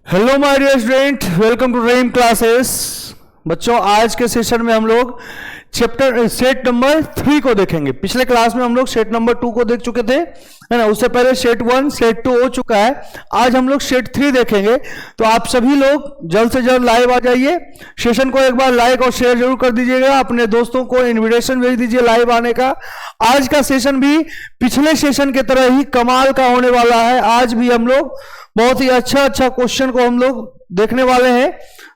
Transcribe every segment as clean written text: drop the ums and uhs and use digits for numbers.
Hello my dear student, welcome to Rahim classes. बच्चों, आज के सेशन में हम लोग चैप्टर सेट नंबर 3 को देखेंगे। पिछले क्लास में हम लोग सेट नंबर 2 को देख चुके थे, है ना। उससे पहले सेट 1 सेट 2 हो चुका है। आज हम लोग सेट 3 देखेंगे। तो आप सभी लोग जल्द से जल्द लाइव आ जाइए। सेशन को एक बार लाइक और शेयर जरूर कर दीजिएगा। अपने दोस्तों को इन्विटेशन भेज दीजिए लाइव आने का। आज का सेशन भी पिछले सेशन की तरह ही कमाल का होने वाला है। आज भी हम लोग बहुत ही अच्छा क्वेश्चन को हम लोग देखने वाले हैं,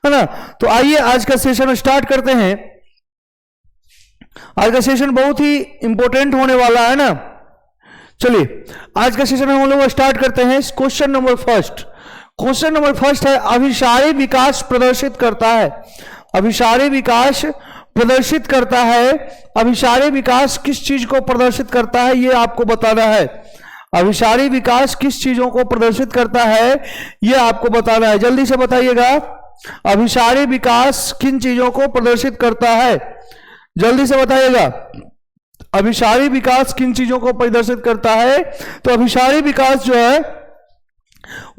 है ना। तो आइए आज का सेशन स्टार्ट करते हैं। आज का सेशन बहुत ही इंपॉर्टेंट होने वाला है ना। चलिए आज का सेशन हम लोग स्टार्ट करते हैं। क्वेश्चन नंबर फर्स्ट है, अभिसारी विकास प्रदर्शित करता है। अभिसारी विकास प्रदर्शित करता है। अभिसारी विकास किस चीज को प्रदर्शित करता है, यह आपको बताना है। अभिसारी विकास किस चीजों को प्रदर्शित करता है, यह आपको बताना है। जल्दी से बताइएगा, अभिसारी विकास किन चीजों को प्रदर्शित करता है, जल्दी से बताइएगा। अभिसारी विकास किन चीजों को प्रदर्शित करता है? तो अभिसारी विकास जो है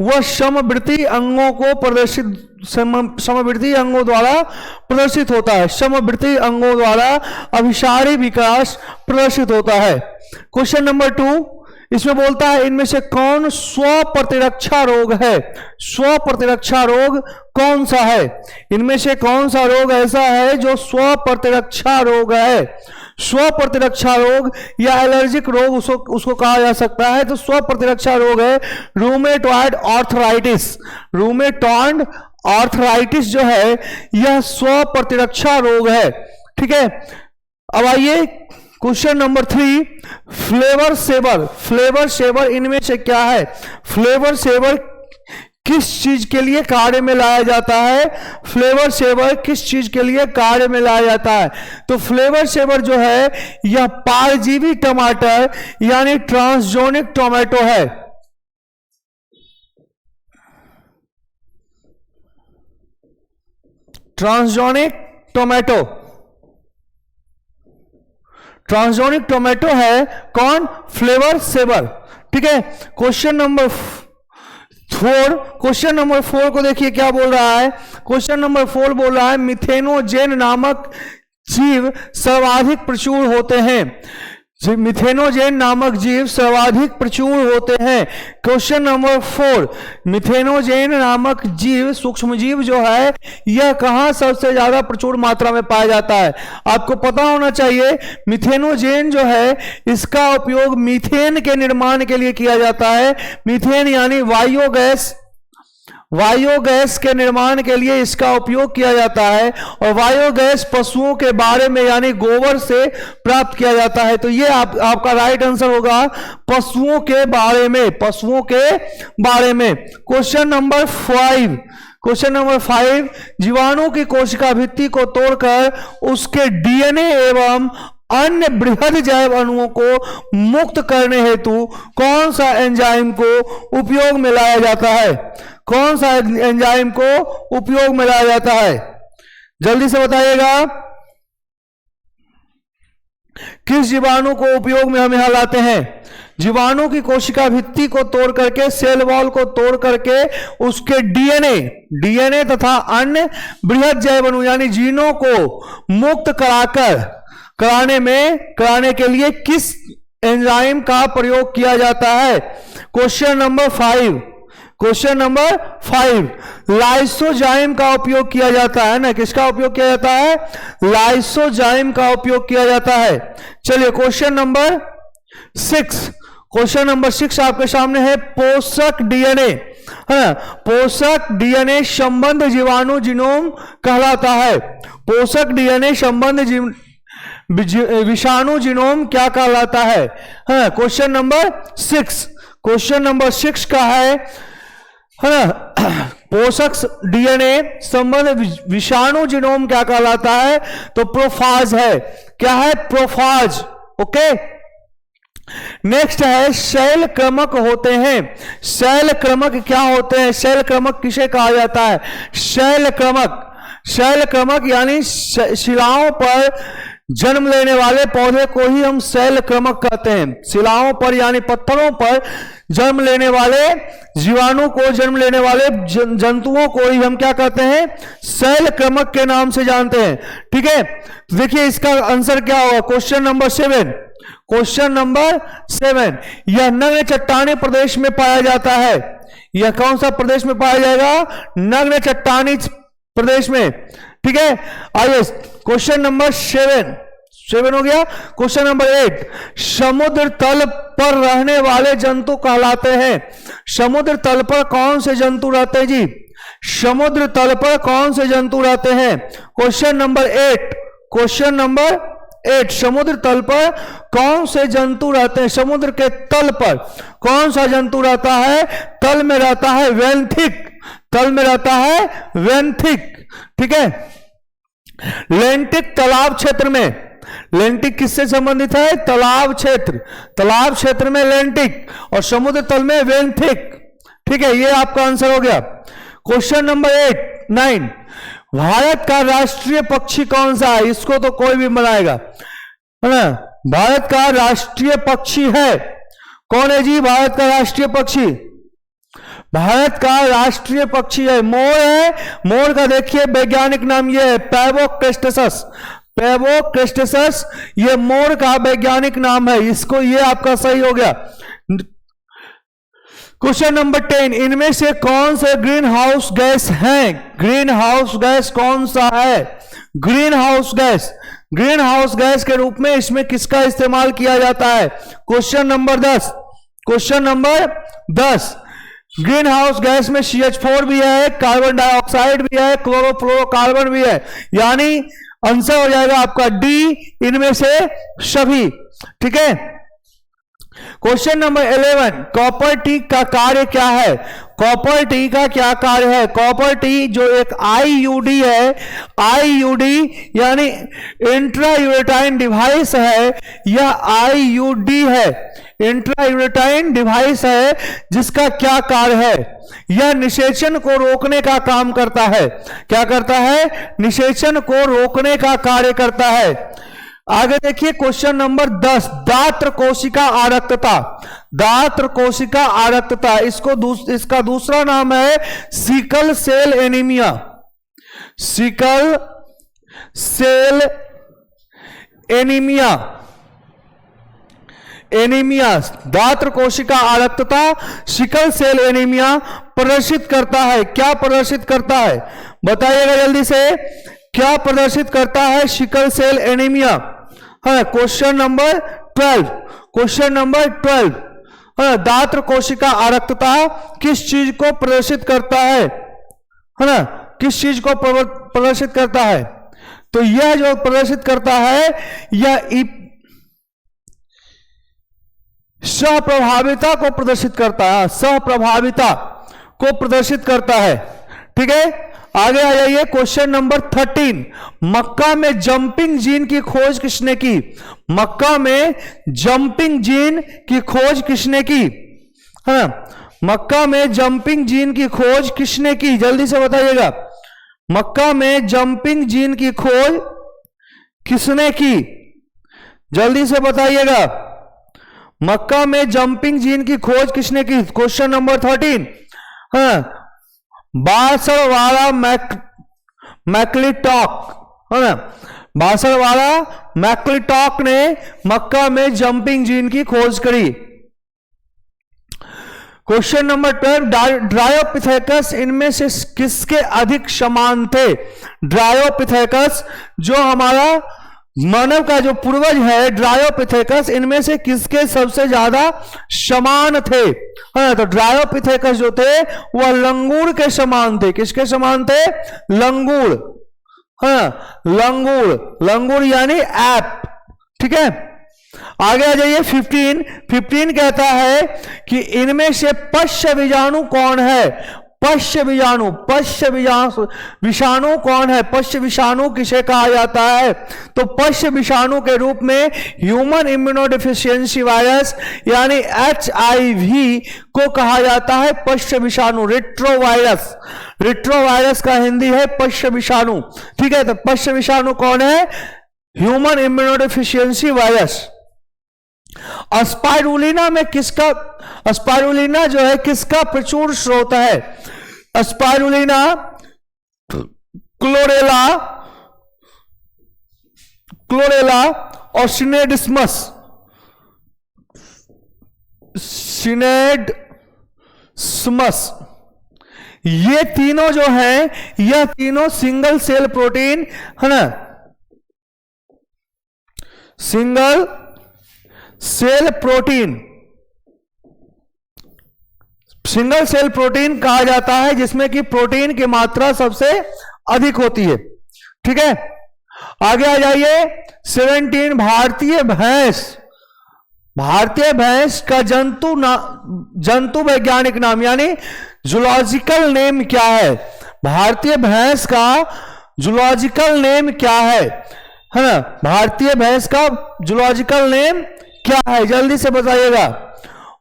वह समवृत्ति अंगों को समवृत्ति अंगों द्वारा प्रदर्शित होता है। समवृत्ति अंगों द्वारा अभिसारी विकास प्रदर्शित होता है। क्वेश्चन नंबर 2 इसमें बोलता है, इनमें से कौन स्व प्रतिरक्षा रोग है? स्व प्रतिरक्षा रोग कौन सा है? इनमें से कौन सा रोग ऐसा है जो स्व प्रतिरक्षा रोग है? स्व प्रतिरक्षा रोग या एलर्जिक रोग उसको कहा जा सकता है। तो स्व प्रतिरक्षा रोग है रूमेटॉइड आर्थराइटिस। रूमेटॉइड आर्थराइटिस जो है यह स्व प्रतिरक्षा रोग है। ठीक है। अब आइए question number 3, Flavr Savr. Flavr Savr इनमें से क्या है? फ्लेवर सेवर किस चीज के लिए कार्य में लाया जाता है? फ्लेवर सेवर किस चीज के लिए कार्य में लाया जाता है? तो फ्लेवर सेवर जो है यह परजीवी टमाटर यानी ट्रांसजोनिक टोमेटो है। ट्रांसजोनिक टोमेटो, ट्रांसजोनिक टोमेटो है कौन? Flavr Savr. ठीक है। क्वेश्चन नंबर 4 को देखिए क्या बोल रहा है। क्वेश्चन नंबर 4 बोल रहा है, मिथेनोजेन नामक जीव सर्वाधिक प्रचुर होते हैं। मिथेनोजेन नामक जीव सर्वाधिक प्रचुर होते हैं। क्वेश्चन नंबर 4, मिथेनोजेन नामक जीव सूक्ष्म जीव जो है यह कहां सबसे ज्यादा प्रचुर मात्रा में पाया जाता है? आपको पता होना चाहिए मिथेनोजेन जो है इसका उपयोग मीथेन के निर्माण के लिए किया जाता है। मीथेन यानी बायोगैस के निर्माण के लिए इसका उपयोग किया जाता है। और बायोगैस पशुओं के बारे में यानी गोबर से प्राप्त किया जाता है। तो ये आपका राइट आंसर होगा पशुओं के बारे में। पशुओं के बारे में। क्वेश्चन नंबर 5, जीवाणु की कोशिका भित्ति को तोड़कर उसके डीएनए एवं अन्य बृहद जैव अणुओं को मुक्त करने हेतु कौन सा एंजाइम को उपयोग में लाया जाता है? कौन सा एंजाइम को उपयोग में लाया जाता है? जल्दी से बताइएगा। किस जीवाणु को उपयोग में हम यहां लाते हैं? जीवाणु की कोशिका भित्ति को तोड़ करके, सेल वॉल को तोड़ करके उसके डीएनए तथा अन्य बृहद जैव अणु यानी जीनों को मुक्त कराने के लिए किस एंजाइम का प्रयोग किया जाता है? क्वेश्चन नंबर 5, लाइसोजाइम का उपयोग किया जाता है ना। किसका उपयोग किया जाता है? लाइसोजाइम का उपयोग किया जाता है। चलिए क्वेश्चन नंबर 6 आपके सामने है, पोषक डीएनए, है ना। पोषक डीएनए संबंध जीवाणु जीनोम कहलाता है। पोषक डीएनए संबंध विषाणु जीनोम क्या कहलाता है? क्वेश्चन नंबर 6 का है ना, पोषक डीएनए संबंध विषाणु जीनोम क्या कहलाता है? तो प्रोफाज है। क्या है? प्रोफाज। ओके। नेक्स्ट है, शैल क्रमक होते हैं। शैल क्रमक क्या होते हैं? शैल क्रमक किसे कहा जाता है? शैल क्रमक यानी शिलाओं पर जन्म लेने वाले पौधे को ही हम शैलक्रमक कहते हैं। शिलाओं पर यानी पत्थरों पर जन्म लेने वाले जीवाणु को, जन्म लेने वाले जंतुओं को ही हम क्या कहते हैं? शैलक्रमक के नाम से जानते हैं। ठीक है, देखिए इसका आंसर क्या होगा? Question number 7। क्वेश्चन नंबर 7, यह नग्न चट्टानी प्रदेश में पाया जाता है। यह कौन सा प्रदेश में पाया जाएगा? नग्न चट्टानी प्रदेश में। ठीक है, आइए क्वेश्चन नंबर 7 हो गया। क्वेश्चन नंबर 8, समुद्र तल पर रहने वाले जंतु कहलाते हैं। समुद्र तल पर कौन से जंतु रहते हैं जी? समुद्र तल पर कौन से जंतु रहते हैं? क्वेश्चन नंबर 8, क्वेश्चन नंबर 8, समुद्र तल पर कौन से जंतु रहते हैं? समुद्र के तल पर कौन सा जंतु रहता है? तल में रहता है वेंथिक, तल में रहता है वेंथिक। ठीक है, लेंटिक तालाब क्षेत्र में, लेंटिक किससे संबंधित है? तालाब क्षेत्र, तालाब क्षेत्र में लेंटिक और समुद्र तल में वेंथिक। ठीक है, ये आपका आंसर हो गया। क्वेश्चन नंबर 9, भारत का राष्ट्रीय पक्षी कौन सा है? इसको तो कोई भी बनाएगा, है ना। भारत का राष्ट्रीय पक्षी है कौन है जी? भारत का राष्ट्रीय पक्षी, भारत का राष्ट्रीय पक्षी है मोर है। मोर का देखिए वैज्ञानिक नाम ये है पैवोक्रेस्टस, पैवोक्रेस्टस ये मोर का वैज्ञानिक नाम है। इसको, ये आपका सही हो गया। क्वेश्चन नंबर 10, इनमें से कौन से ग्रीन हाउस गैस हैं? ग्रीन हाउस गैस कौन सा है? Green house gas, green house gas के रूप में इसमें किसका इस्तेमाल किया जाता है? Question number 10, question number 10, green house gas में CH4 भी है, कार्बन डाइऑक्साइड भी है, क्लोरोफ्लोरोकार्बन भी है, यानी आंसर हो जाएगा आपका डी, इनमें से सभी। ठीक है, क्वेश्चन नंबर 11, कॉपर टी का कार्य क्या है? कॉपर टी का क्या कार्य है? कॉपर टी जो एक IUD है, IUD यानी इंट्रायूरेटाइन डिवाइस है, यह IUD है, इंट्रायूरेटाइन डिवाइस है, जिसका क्या कार्य है? यह निषेचन को रोकने का काम करता है। क्या करता है? निषेचन को रोकने का कार्य करता है। आगे देखिए क्वेश्चन नंबर 10, दात्र कोशिका आरक्तता, दात्र कोशिका आरक्तता, इसका दूसरा नाम है sickle cell anaemia, sickle cell anaemia, anaemia, दात्र कोशिका आरक्तता, सिकल सेल एनीमिया प्रदर्शित करता है। क्या प्रदर्शित करता है? बताइएगा जल्दी से, क्या प्रदर्शित करता है सिकल सेल एनीमिया? है क्वेश्चन नंबर 12, क्वेश्चन नंबर 12, दात्र कोशिका आरक्तता किस चीज को प्रदर्शित करता है ना? किस चीज को प्रदर्शित करता है? तो यह जो प्रदर्शित करता है यह सहप्रभाविता को प्रदर्शित करता है, सहप्रभाविता को प्रदर्शित करता है। ठीक है, आगे आ जाइए क्वेश्चन नंबर 13, मक्का में जंपिंग जीन की खोज किसने की? मक्का में जंपिंग जीन की खोज किसने की? है मक्का में जंपिंग जीन की खोज किसने की? जल्दी से बताइएगा, मक्का में जंपिंग जीन की खोज किसने की? जल्दी से बताइएगा, मक्का में जंपिंग जीन की खोज किसने की? क्वेश्चन नंबर 13, हाँ, बासरवाला मैक्लिटॉक, है ना, बासरवाला मैक्लिटॉक ने मक्का में जंपिंग जीन की खोज करी। क्वेश्चन नंबर 12, ड्रायोपिथेकस इनमें से किसके अधिक समान थे? ड्रायोपिथेकस जो हमारा मानव का जो पूर्वज है ड्रायोपिथेकस, इनमें से किसके सबसे ज्यादा समान थे? हाँ, तो ड्रायोपिथेकस जो थे वह लंगूर के समान थे। किसके समान थे? लंगूर। हाँ, लंगूर, लंगूर यानी ऐप। ठीक है, आगे आ जाइए 15 कहता है कि इनमें से पश्य बीजाणु कौन है? पश्य विषाणु, पश्य विषाणु कौन है? पश्य विषाणु किसे कहा जाता है? तो पश्य विषाणु के रूप में ह्यूमन इम्यूनोडेफिशिएंसी वायरस यानी HIV को कहा जाता है पश्य विषाणु, रेट्रोवायरस। रेट्रोवायरस का हिंदी है पश्य विषाणु। ठीक है, तो पश्य विषाणु कौन है? Human immunodeficiency virus. स्पाइरुलिना में किसका, स्पाइरुलिना जो है किसका प्रचुर स्रोत है? स्पाइरुलिना क्लोरेला, क्लोरेला और सिनेडिस्मस, सिनेडस्मस, ये तीनों जो हैं, यह तीनों सिंगल सेल प्रोटीन है ना, single cell protein, single cell protein कहा जाता है जिसमें कि प्रोटीन की मात्रा सबसे अधिक होती है। ठीक है, आगे आ जाइए। 17 भारतीय भैंस, भारतीय भैंस का जंतु वैज्ञानिक नाम यानी जूलॉजिकल नेम क्या है? भारतीय भैंस का जूलॉजिकल नेम क्या है ना? भारतीय भैंस का जूलॉजिकल नेम क्या है? जल्दी से बताइएगा।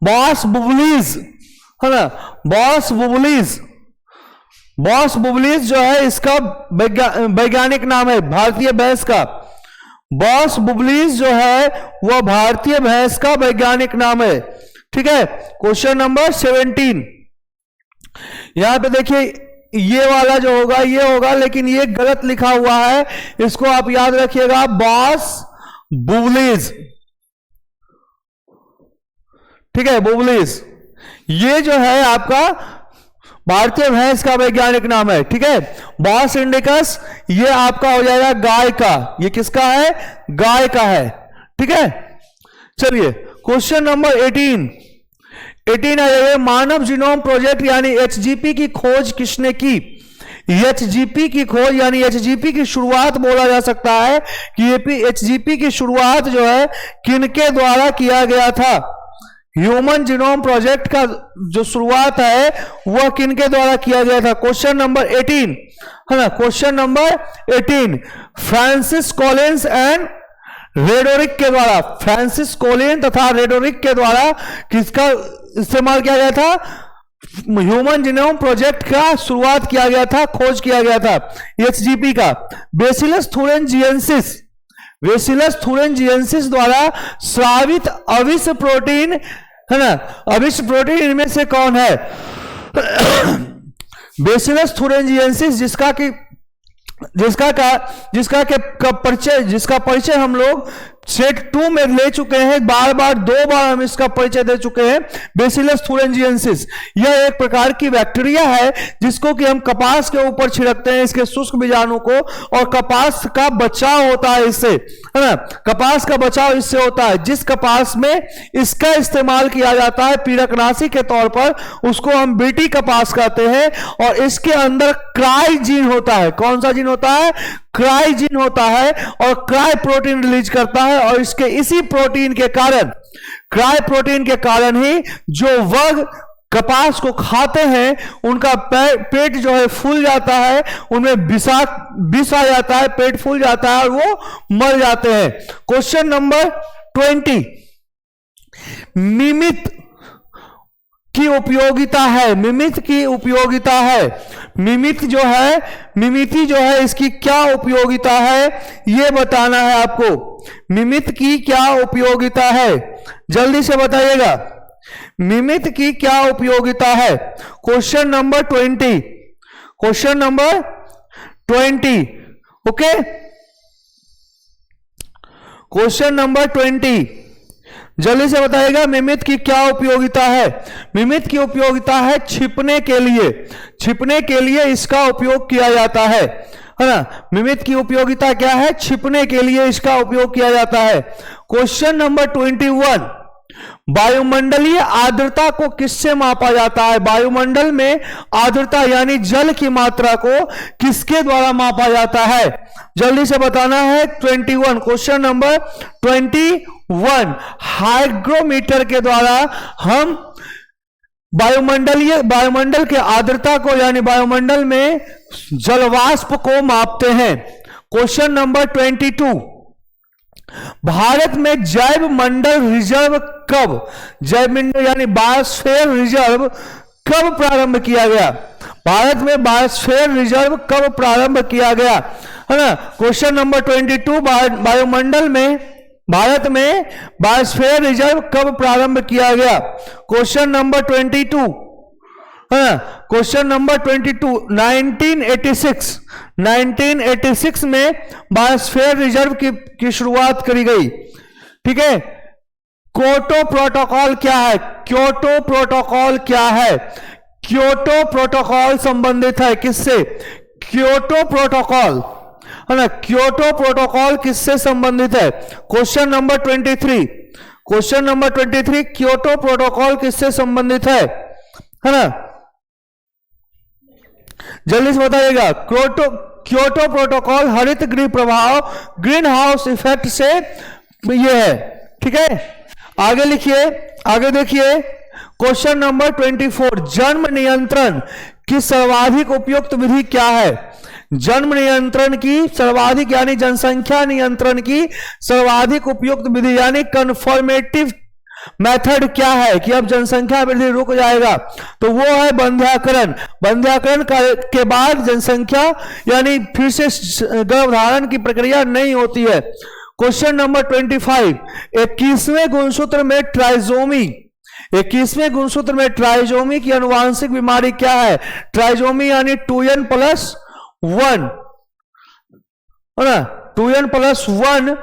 बॉस बुबलीज है ना, बॉस बुबलीज, बॉस बुबलीज जो है इसका वैज्ञानिक नाम है भारतीय भैंस का। बॉस बुबलीज जो है वह भारतीय भैंस का वैज्ञानिक नाम है। ठीक है, क्वेश्चन नंबर 17 यहां पे देखिए, ये वाला जो होगा ये होगा, लेकिन ये गलत लिखा हुआ है, इसको आप याद रखिएगा। बॉस बुबलीज, ठीक है, बुबलीज ये जो है आपका भारतीय भैंस का वैज्ञानिक नाम है। ठीक है, बॉस इंडिकस ये आपका हो जाएगा गाय का, ये किसका है? गाय का है। ठीक है, चलिए क्वेश्चन नंबर 18 है, मानव जीनोम प्रोजेक्ट यानी एचजीपी की खोज किसने की? एचजीपी की खोज यानी एचजीपी की शुरुआत बोला जा सकता है कि एचजीपी की शुरुआत जो है किनके द्वारा किया गया था? ह्यूमन जीनोम प्रोजेक्ट का जो शुरुआत है वह किनके द्वारा किया गया था? क्वेश्चन नंबर 18 है ना, question number 18 Francis Collins and रेडोरिक के द्वारा, फ्रांसिस कॉलिन तथा रेडोरिक के द्वारा किसका इस्तेमाल किया गया था? ह्यूमन जीनोम प्रोजेक्ट का शुरुआत किया गया था, खोज किया गया था एचजीपी का। बेसिलस थुरिनजिएंसिस, बेसिलस थुरिनजिएंसिस द्वारा स्रावित अविष्य प्रोटीन है ना, अविष्य प्रोटीन इनमें से कौन है? बेसिलस थुरिनजिएंसिस जिसका परिचय हम लोग सेट 2 में ले चुके हैं, बार बार 2 बार हम इसका परिचय दे चुके हैं। बेसिलस थुरिनजिएंसिस यह एक प्रकार की बैक्टीरिया है जिसको कि हम कपास के ऊपर छिड़कते हैं, इसके शुष्क बीजाणु को, और कपास का बचाव होता है इससे, है ना, कपास का बचाव इससे होता है। जिस कपास में इसका इस्तेमाल किया जाता है पीड़कनाशी के तौर पर, उसको हम बीटी कपास कहते हैं, और इसके अंदर क्राई जीन होता है। कौन सा जीन होता है? क्राई जीन होता है, और क्राई प्रोटीन रिलीज करता है, और इसके इसी प्रोटीन के कारण, क्राई प्रोटीन के कारण ही जो वर्ग कपास को खाते हैं उनका पेट जो है फूल जाता है, उनमें विष आ जाता है, पेट फूल जाता है और वो मर जाते हैं। क्वेश्चन नंबर 20 मिमित की उपयोगिता है, मिमित की उपयोगिता है, मिमित जो है, मिमिति जो है इसकी क्या उपयोगिता है ये बताना है आपको। मिमित की क्या उपयोगिता है, जल्दी से बताइएगा, मिमित की क्या उपयोगिता है? Question number 20, question number 20, okay, question number 20 जल्दी से बताइएगा, मिमित की क्या उपयोगिता है? मिमित की उपयोगिता है छिपने के लिए, छिपने के लिए इसका उपयोग किया जाता है ना। मिमित की उपयोगिता क्या है? छिपने के लिए इसका उपयोग किया जाता है। क्वेश्चन नंबर 21 वायुमंडलीय आर्द्रता को किससे मापा जाता है? वायुमंडल में आर्द्रता यानी जल की मात्रा को किसके द्वारा मापा जाता है? जल्दी से बताना है। 21 क्वेश्चन नंबर 21 हाइग्रोमीटर के द्वारा हम वायुमंडल के आर्द्रता को यानी वायुमंडल में जलवाष्प को मापते हैं। क्वेश्चन नंबर 22 भारत में जैव मंडल रिजर्व कब, जैव मंडल यानी बायोस्फीयर रिजर्व कब प्रारंभ किया गया? भारत में बायोस्फीयर रिजर्व कब प्रारंभ किया गया है ना। क्वेश्चन नंबर 22, वायुमंडल में भारत में बायोस्फीयर रिजर्व कब प्रारंभ किया गया? क्वेश्चन नंबर 22 है ना। क्वेश्चन नंबर 22, 1986 में बायोस्फीयर रिजर्व की शुरुआत करी गई। ठीक है। क्योटो प्रोटोकॉल क्या है? क्योटो प्रोटोकॉल क्या है? क्योटो प्रोटोकॉल संबंधित है किससे? क्योटो प्रोटोकॉल है ना। क्योटो प्रोटोकॉल किससे संबंधित है? Question number 23, question number 23, Kyoto protocol किससे संबंधित है ना। जल्दी से बताइएगा। क्योटो प्रोटोकॉल हरित गृह प्रभाव, ग्रीन हाउस इफेक्ट से ये है। ठीक है। आगे लिखिए, आगे देखिए। क्वेश्चन नंबर 24, जन्म नियंत्रण की सर्वाधिक उपयुक्त विधि क्या है? जन्म नियंत्रण की सर्वाधिक यानी जनसंख्या नियंत्रण की सर्वाधिक उपयुक्त विधि यानी कन्फर्मेटिव मेथड क्या है कि अब जनसंख्या वृद्धि रुक जाएगा? तो वो है बंध्याकरण। बंध्याकरण के बाद जनसंख्या यानी फिर से गर्भधारण की प्रक्रिया नहीं होती है। क्वेश्चन नंबर 25, 21वें गुणसूत्र में ट्राइजोमी, 21वें गुणसूत्र में ट्राइजोमी की अनुवांशिक बीमारी क्या है? ट्राइजोमी यानी 2n+1 है ना। 2n+1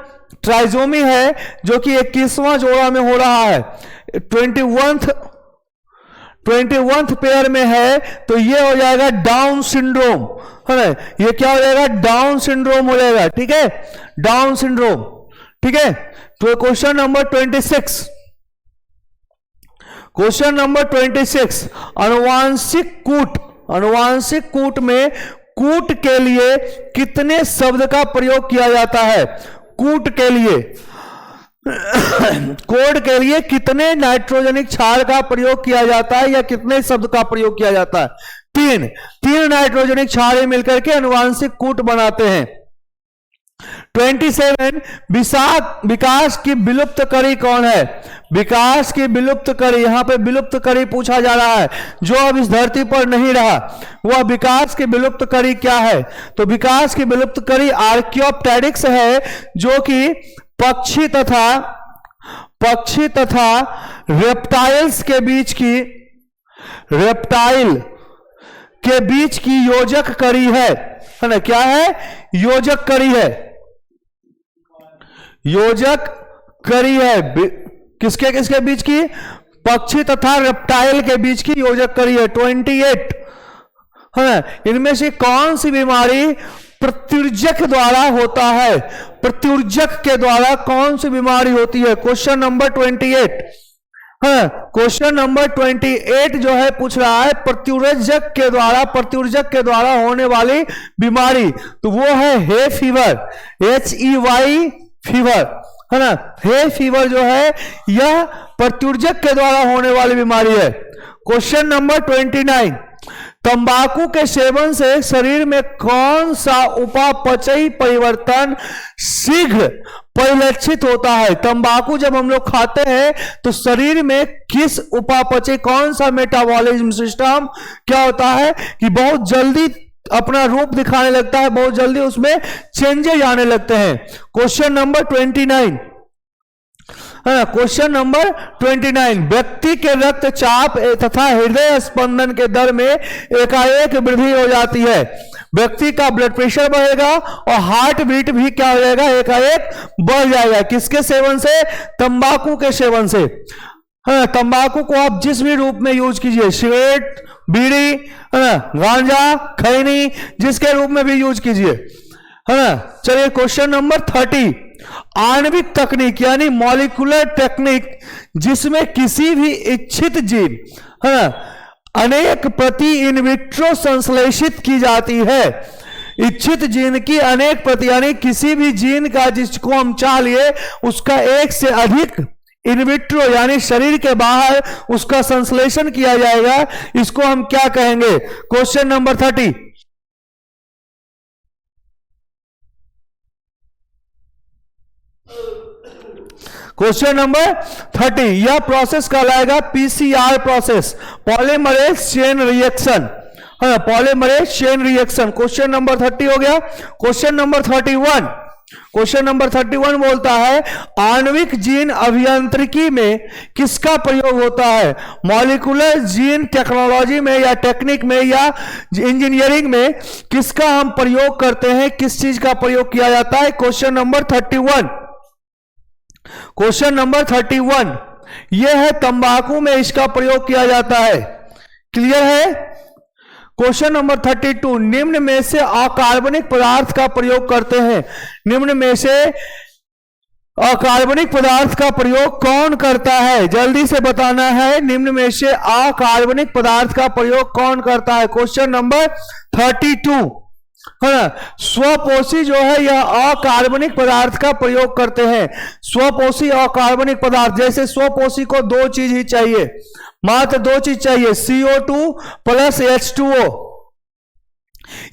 ट्राइजोमी है जो कि 21वां जोड़ा में हो रहा है। 21th पेयर में है तो ये हो जाएगा डाउन सिंड्रोम है ना। ये क्या हो जाएगा? डाउन सिंड्रोम हो जाएगा। ठीक है, डाउन सिंड्रोम। ठीक है। तो क्वेश्चन नंबर 26, क्वेश्चन नंबर 26, अनुवांशिक कूट, अनुवांशिक कूट में कूट के लिए कितने शब्द का प्रयोग किया जाता है? कूट के लिए, कोड के लिए कितने नाइट्रोजनिक क्षार का प्रयोग किया जाता है या कितने शब्द का प्रयोग किया जाता है? 3 नाइट्रोजनिक क्षार मिलकर के अनुवांशिक कूट बनाते हैं। 27, विकास की विलुप्त कड़ी कौन है? विकास की विलुप्त कड़ी, यहां पे विलुप्त कड़ी पूछा जा रहा है जो अब इस धरती पर नहीं रहा, वह विकास की विलुप्त कड़ी क्या है? तो विकास की विलुप्त कड़ी आर्कियोप्टेरिक्स है जो कि पक्षी तथा रेप्टाइल्स के बीच की, रेप्टाइल के बीच की योजक कड़ी है ना। क्या है? योजक कड़ी है, योजक कड़ी है। किसके किसके बीच की? पक्षी तथा रेप्टाइल के बीच की योजक कड़ी है। 28 है ना। इनमें से कौन सी बीमारी प्रत्युर्जक द्वारा होता है? प्रत्युर्जक के द्वारा कौन सी बीमारी होती है? क्वेश्चन नंबर 28 है। क्वेश्चन नंबर 28 जो है पूछ रहा है प्रत्युर्जक के द्वारा होने वाली बीमारी, तो वो है हे फीवर, HEY फीवर है ना। हे फीवर जो है यह प्रत्युर्जक के द्वारा होने वाली बीमारी है। क्वेश्चन नंबर 29, तंबाकू के सेवन से शरीर में कौन सा उपापचयी परिवर्तन शीघ्र परिलक्षित होता है? तंबाकू जब हम लोग खाते हैं तो शरीर में किस उपापचय, कौन सा मेटाबॉलिज्म सिस्टम क्या होता है कि बहुत जल्दी अपना रूप दिखाने लगता है, बहुत जल्दी उसमें चेंजेस आने लगते हैं। क्वेश्चन नंबर 29 क्वेश्चन नंबर 29, व्यक्ति के रक्तचाप तथा हृदय स्पंदन के दर में एकाएक वृद्धि हो जाती है। व्यक्ति का ब्लड प्रेशर बढ़ेगा और हार्ट बीट भी क्या हो जाएगा? एकाएक बढ़ जाएगा। किसके सेवन से? तंबाकू के सेवन से। तंबाकू को आप जिस भी रूप में यूज कीजिए, सिगरेट, बीड़ी, गांजा, खैनी, जिसके रूप में भी यूज कीजिए, है ना। चलिए क्वेश्चन नंबर 30, आणविक तकनीक यानी मॉलिक्यूलर टेक्निक जिसमें किसी भी इच्छित जीन है ना अनेक प्रति इन विट्रो संश्लेषित की जाती है। इच्छित जीन की अनेक प्रति यानी किसी भी जीन का जिसको हम चाह लिए उसका एक से अधिक इन विट्रो यानी शरीर के बाहर उसका संश्लेषण किया जाएगा, इसको हम क्या कहेंगे? क्वेश्चन नंबर 30, क्वेश्चन नंबर 30, यह प्रोसेस कहलाएगा PCR process, polymerase chain reaction. है ना, polymerase chain reaction. Question number 30 हो गया। क्वेश्चन नंबर 31, क्वेश्चन नंबर 31 बोलता है आणविक जीन अभियांत्रिकी में किसका प्रयोग होता है? मॉलिक्यूलर जीन टेक्नोलॉजी में या टेक्निक में या इंजीनियरिंग में किसका हम प्रयोग करते हैं? किस चीज का प्रयोग किया जाता है? क्वेश्चन नंबर 31, क्वेश्चन नंबर 31 यह है तंबाकू में इसका प्रयोग किया जाता है। क्लियर है? क्वेश्चन नंबर 32 निम्न में से अकार्बनिक पदार्थ का प्रयोग करते हैं। निम्न में से अकार्बनिक पदार्थ का प्रयोग कौन करता है? जल्दी से बताना है। निम्न में से अकार्बनिक पदार्थ का प्रयोग कौन करता है? क्वेश्चन नंबर 32 है ना। स्वपोषी जो है यह अकार्बनिक पदार्थ का प्रयोग करते हैं। स्वपोषी अकार्बनिक पदार्थ, जैसे स्वपोषी को दो चीज ही चाहिए, मात्र दो चीज चाहिए, CO2 प्लस H2O,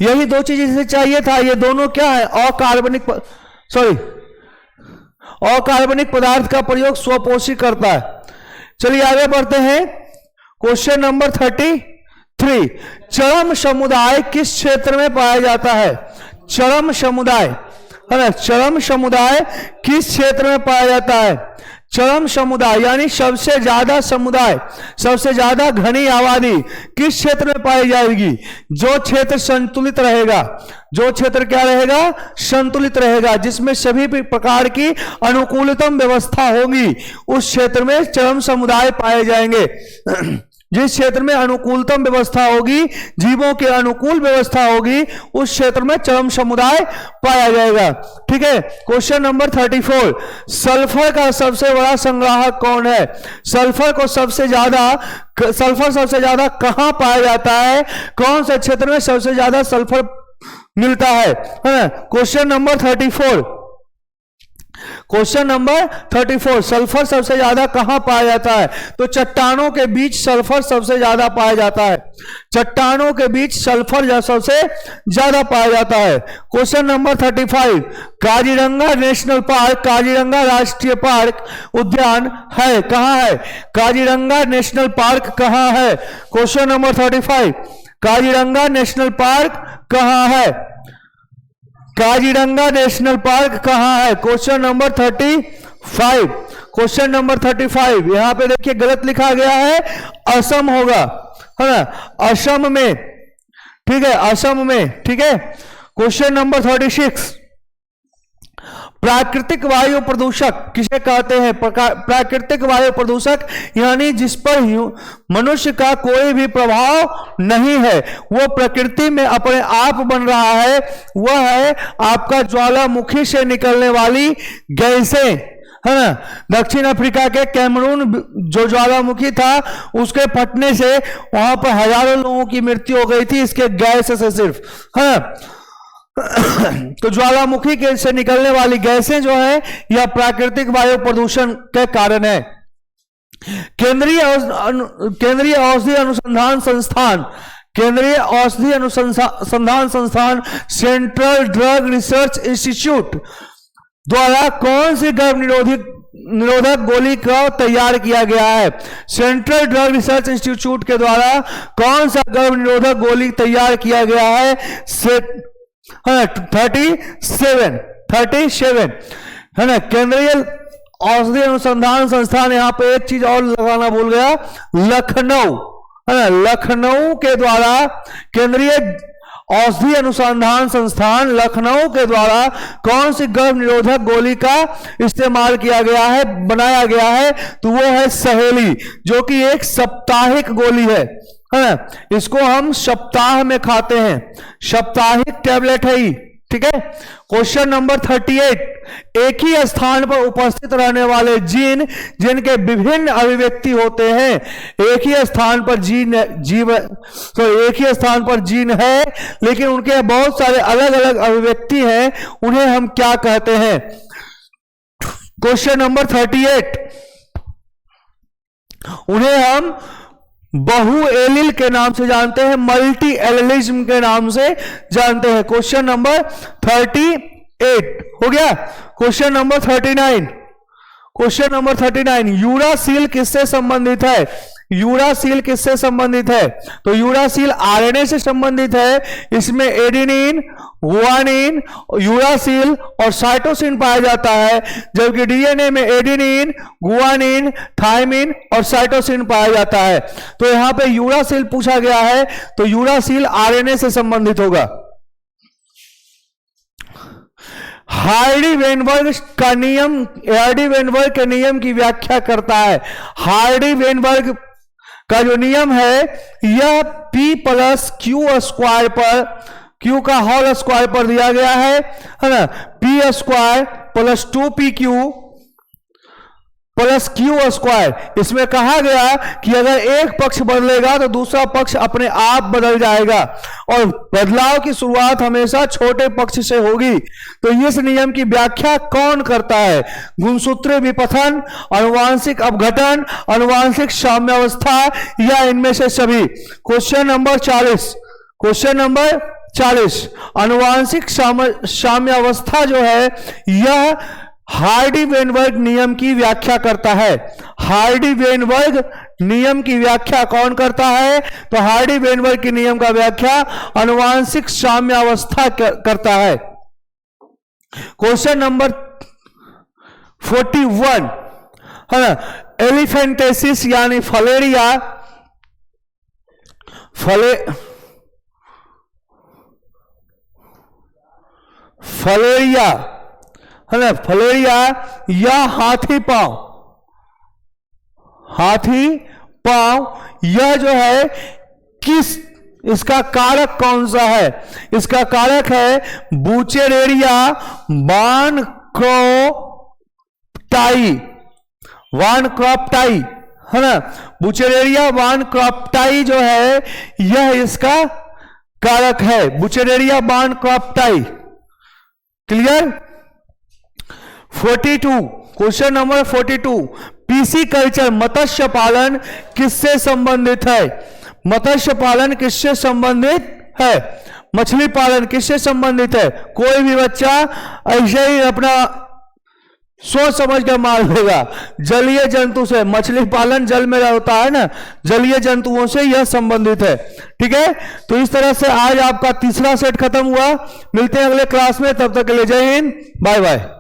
यही दो चीज इसे चाहिए था। ये दोनों क्या है? अकार्बनिक पदार्थ का प्रयोग स्वपोषी करता है। चलिए आगे बढ़ते हैं। क्वेश्चन नंबर 33 चरम समुदाय किस क्षेत्र में पाया जाता है? चरम समुदाय है ना, चरम समुदाय किस क्षेत्र में पाया जाता है? चरम समुदाय यानी सबसे ज्यादा समुदाय, सबसे ज्यादा घनी आबादी किस क्षेत्र में पाई जाएगी? जो क्षेत्र संतुलित रहेगा, जो क्षेत्र क्या रहेगा? संतुलित रहेगा, जिसमें सभी प्रकार की अनुकूलतम व्यवस्था होगी, उस क्षेत्र में चरम समुदाय पाए जाएंगे। जिस क्षेत्र में अनुकूलतम व्यवस्था होगी, जीवों के अनुकूल व्यवस्था होगी, उस क्षेत्र में चरम समुदाय पाया जाएगा। ठीक है। क्वेश्चन नंबर 34 सल्फर का सबसे बड़ा संग्राहक कौन है? सल्फर सबसे ज्यादा कहां पाया जाता है? कौन से क्षेत्र में सबसे ज्यादा सल्फर मिलता है ना? Question number 34, question number 34 sulphur सबसे ज्यादा कहां पाया जाता है? तो चट्टानों के बीच सल्फर सबसे ज्यादा पाया जाता है। चट्टानों के बीच सल्फर सबसे ज्यादा पाया जाता है। Question number 35 Kaziranga national park, Kaziranga राष्ट्रीय पार्क उद्यान है कहां है? काजीरंगा नेशनल पार्क कहां है? Question number 35 Kaziranga national park कहां है? काजीरंगा नेशनल पार्क कहां है? क्वेश्चन नंबर 35, क्वेश्चन नंबर 35 यहां पे देखिए गलत लिखा गया है, असम होगा, है ना, असम में। ठीक है, असम में। ठीक है। क्वेश्चन नंबर 36 प्राकृतिक वायु प्रदूषक किसे कहते हैं? प्राकृतिक वायु प्रदूषक यानी जिस पर मनुष्य का कोई भी प्रभाव नहीं है, वो प्रकृति में अपने आप बन रहा है, वह है आपका ज्वालामुखी से निकलने वाली गैसें, है ना। दक्षिण अफ्रीका के कैमरून जो ज्वालामुखी था, उसके फटने से वहां पर हजारों लोगों की मृत्यु हो गई थी, इसके गैस से सिर्फ, है ना। तो ज्वालामुखी के से निकलने वाली गैसें जो है यह प्राकृतिक वायु प्रदूषण के कारण है। केंद्रीय औषधि अनुसंधान संस्थान, केंद्रीय औषधि अनुसंधान संस्थान सेंट्रल ड्रग रिसर्च इंस्टीट्यूट द्वारा कौन सी गर्भ निरोधक गोली का तैयार किया गया है? सेंट्रल ड्रग रिसर्च इंस्टीट्यूट के द्वारा कौन सा गर्भ निरोधक गोली तैयार किया गया है? 37 है ना। केंद्रीय औषधि अनुसंधान संस्थान, यहां पे एक चीज और लगाना भूल गया, लखनऊ, है ना। लखनऊ के द्वारा केंद्रीय औषधि अनुसंधान संस्थान लखनऊ के द्वारा कौन सी गर्भ निरोधक गोली का इस्तेमाल किया गया है, बनाया गया है? तो वो है सहेली, जो कि एक साप्ताहिक गोली है ना। इसको हम सप्ताह में खाते हैं, साप्ताहिक टैबलेट है ही। ठीक है। क्वेश्चन नंबर 38 एक ही स्थान पर उपस्थित रहने वाले जीन जिनके विभिन्न अभिव्यक्ति होते हैं, एक ही स्थान पर एक ही स्थान पर जीन है, लेकिन उनके बहुत सारे अलग अलग अभिव्यक्ति हैं, उन्हें हम क्या कहते हैं? क्वेश्चन नंबर 38 उन्हें हम बहु एलिल के नाम से जानते हैं, मल्टी एलिलिज्म के नाम से जानते हैं। क्वेश्चन नंबर 38 हो गया। Question number 39, question number 39 uracil किससे संबंधित है? यूरासिल किससे संबंधित है? तो यूरासिल आरएनए से संबंधित है। इसमें एडेनिन, गुआनिन, यूरासिल और साइटोसिन पाया जाता है, जबकि डीएनए में एडेनिन, गुआनिन, थायमिन और साइटोसिन पाया जाता है। तो यहां पे यूरासिल पूछा गया है, तो यूरासिल आरएनए से संबंधित होगा। हार्डी-वेनबर्ग का नियम, हार्डी-वेनबर्ग के नियम की व्याख्या करता है। हार्डी-वेनबर्ग का जो नियम है यह P प्लस क्यू स्क्वायर पर, Q का होल स्क्वायर पर दिया गया है ना, P square plus 2PQ plus Q square. इसमें कहा गया कि अगर एक पक्ष बदलेगा तो दूसरा पक्ष अपने आप बदल जाएगा, और बदलाव की शुरुआत हमेशा छोटे पक्ष से होगी। तो इस नियम की व्याख्या कौन करता है? गुणसूत्रीय विपथन, आनुवांशिक अपघटन, आनुवांशिक साम्यावस्था या इनमें से सभी। क्वेश्चन नंबर 40, क्वेश्चन नंबर 40, आनुवांशिक साम्यावस्था जो है यह हार्डी-वेनबर्ग नियम की व्याख्या करता है। हार्डी-वेनबर्ग नियम की व्याख्या कौन करता है? तो हार्डी-वेनबर्ग की नियम का व्याख्या आनुवांशिक साम्यावस्था करता है। क्वेश्चन नंबर 41 है ना, एलिफेंटेसिस यानी फलेरिया, फलेरिया है ना, फलेरिया या हाथी पांव, हाथी पांव, यह जो है किस, इसका कारक कौन सा है? इसका कारक है बुचेरेरिया वानक्रॉप्टाई, वानक्रॉप्टाई है ना, बुचेरेरिया वानक्रॉप्टाई जो है यह इसका कारक है, Wuchereria bancrofti. Clear? 42, question number 42, pisciculture मत्स्य पालन किससे संबंधित है? मत्स्य पालन किससे संबंधित है? मछली पालन किससे संबंधित है? कोई भी बच्चा ऐसे ही अपना सोच समझ कर मार देगा। जलीय जंतु से, मछली पालन जल में होता है ना, जलीय जंतुओं से यह संबंधित है। ठीक है, तो इस तरह से आज आपका तीसरा सेट खत्म हुआ। मिलते हैं अगले क्लास में, तब तक के लिए जय हिंद, बाय बाय।